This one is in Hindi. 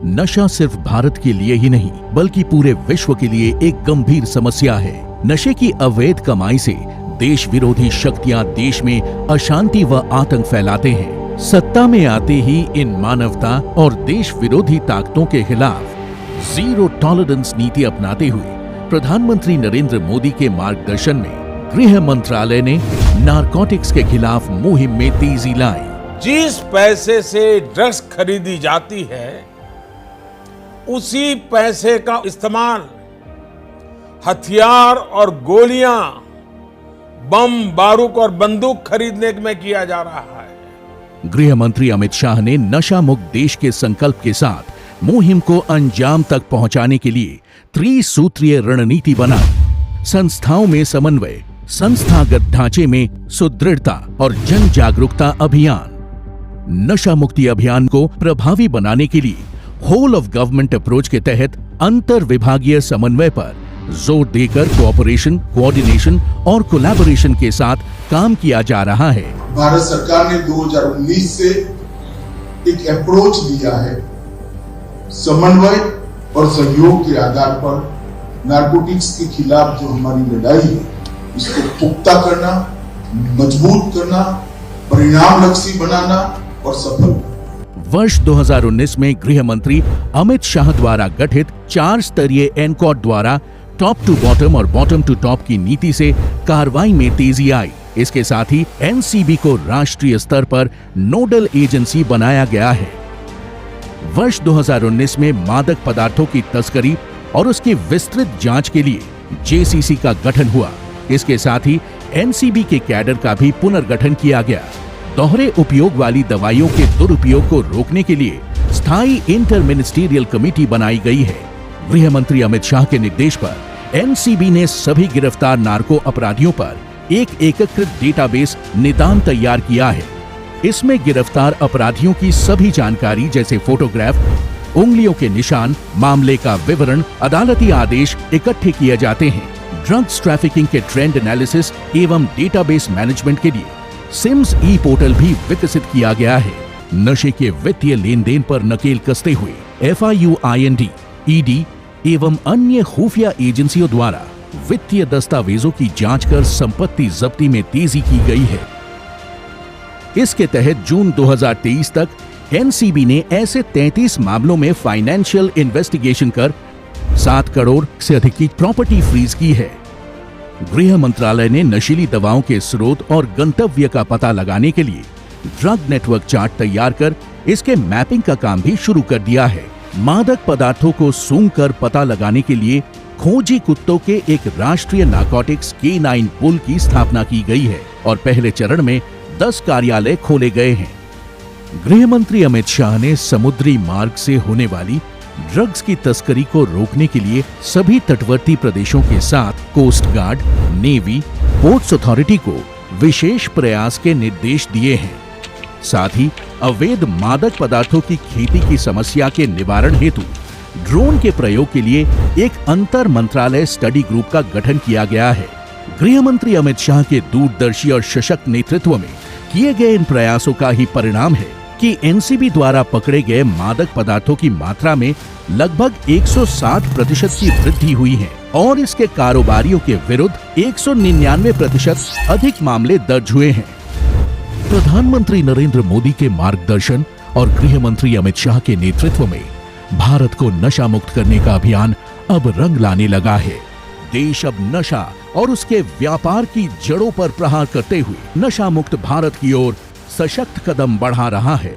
नशा सिर्फ भारत के लिए ही नहीं बल्कि पूरे विश्व के लिए एक गंभीर समस्या है। नशे की अवैध कमाई से देश विरोधी शक्तियां देश में अशांति व आतंक फैलाते हैं। सत्ता में आते ही इन मानवता और देश विरोधी ताकतों के खिलाफ जीरो टॉलरेंस नीति अपनाते हुए प्रधानमंत्री नरेंद्र मोदी के मार्गदर्शन में गृह मंत्रालय ने नारकोटिक्स के खिलाफ मुहिम में तेजी लाई। जिस पैसे से ड्रग्स खरीदी जाती है उसी पैसे का इस्तेमाल हथियार और गोलियां, बम, बारूद और बंदूक खरीदने में किया जा रहा है। गृह मंत्री अमित शाह ने नशा मुक्त देश के संकल्प के साथ मुहिम को अंजाम तक पहुंचाने के लिए त्रिसूत्रीय रणनीति बनाई। संस्थाओं में समन्वय, संस्थागत ढांचे में सुदृढ़ता और जन जागरूकता अभियान। नशा मुक्ति अभियान को प्रभावी बनाने के लिए होल ऑफ गवर्नमेंट अप्रोच के तहत अंतर विभागीय समन्वय पर जोर देकर कोऑपरेशन, कोऑर्डिनेशन और कोलैबोरेशन के साथ काम किया जा रहा है। भारत सरकार ने 2019 से एक अप्रोच लिया है। समन्वय और सहयोग के आधार पर नारकोटिक्स के खिलाफ जो हमारी लड़ाई है इसको पुख्ता करना, मजबूत करना, परिणामलक्षी बनाना और सफल। वर्ष 2019 में गृह मंत्री अमित शाह द्वारा गठित 4 स्तरीय एनकॉड द्वारा टॉप टू बॉटम और बॉटम टू टॉप की नीति से कार्रवाई में तेजी आई। इसके साथ ही एनसीबी को राष्ट्रीय स्तर पर नोडल एजेंसी बनाया गया है। वर्ष 2019 में मादक पदार्थों की तस्करी और उसकी विस्तृत जांच के लिए जेसीसी का गठन हुआ। इसके साथ ही एनसीबी के कैडर का भी पुनर्गठन किया गया। दोहरे उपयोग वाली दवाइयों के दुरुपयोग को रोकने के लिए स्थायी इंटर मिनिस्टीरियल कमेटी बनाई गई है। गृह मंत्री अमित शाह के निर्देश पर एनसीबी ने सभी गिरफ्तार नार्को अपराधियों पर एक एकीकृत डेटाबेस निदान तैयार किया है। इसमें गिरफ्तार अपराधियों की सभी जानकारी जैसे फोटोग्राफ, उंगलियों के निशान, मामले का विवरण, अदालती आदेश इकट्ठे किए जाते हैं। ड्रग्स ट्रैफिकिंग के ट्रेंड एनालिसिस एवं डेटाबेस मैनेजमेंट के लिए सिम्स ई पोर्टल भी विकसित किया गया है। नशे के वित्तीय लेन देन पर नकेल कसते हुए FIUIND, ED एवं अन्य खुफिया एजेंसियों द्वारा वित्तीय दस्तावेजों की जांच कर संपत्ति जब्ती में तेजी की गई है। इसके तहत जून 2023 तक एनसीबी ने ऐसे 33 मामलों में फाइनेंशियल इन्वेस्टिगेशन कर 7 करोड़ से अधिक की प्रॉपर्टी फ्रीज की है। गृह मंत्रालय ने नशीली दवाओं के स्रोत और गंतव्य का पता लगाने के लिए ड्रग नेटवर्क चार्ट तैयार कर इसके मैपिंग का काम भी शुरू कर दिया है। मादक पदार्थों को सूंघ कर पता लगाने के लिए खोजी कुत्तों के एक राष्ट्रीय नारकोटिक्स K9 पुल की स्थापना की गई है और पहले चरण में 10 कार्यालय खोले गए हैं। गृह मंत्री अमित शाह ने समुद्री मार्ग से होने वाली ड्रग्स की तस्करी को रोकने के लिए सभी तटवर्ती प्रदेशों के साथ coast guard, navy, ports authority को विशेष प्रयास के निर्देश दिए हैं। साथ ही अवैध मादक पदार्थों की खेती की समस्या के निवारण हेतु ड्रोन के प्रयोग के लिए एक अंतर मंत्रालय स्टडी ग्रुप का गठन किया गया है। गृह मंत्री अमित शाह के दूरदर्शी और सशक्त नेतृत्व में किए गए इन प्रयासों का ही परिणाम है कि एनसीबी द्वारा पकड़े गए मादक पदार्थों की मात्रा में लगभग 160% की वृद्धि हुई है और इसके कारोबारियों के विरुद्ध 199% अधिक मामले दर्ज हुए हैं। प्रधानमंत्री नरेंद्र मोदी के मार्गदर्शन और गृह मंत्री अमित शाह के नेतृत्व में भारत को नशा मुक्त करने का अभियान अब रंग लाने लगा है। देश अब नशा और उसके व्यापार की जड़ों पर प्रहार करते हुए नशा मुक्त भारत की ओर सशक्त कदम बढ़ा रहा है।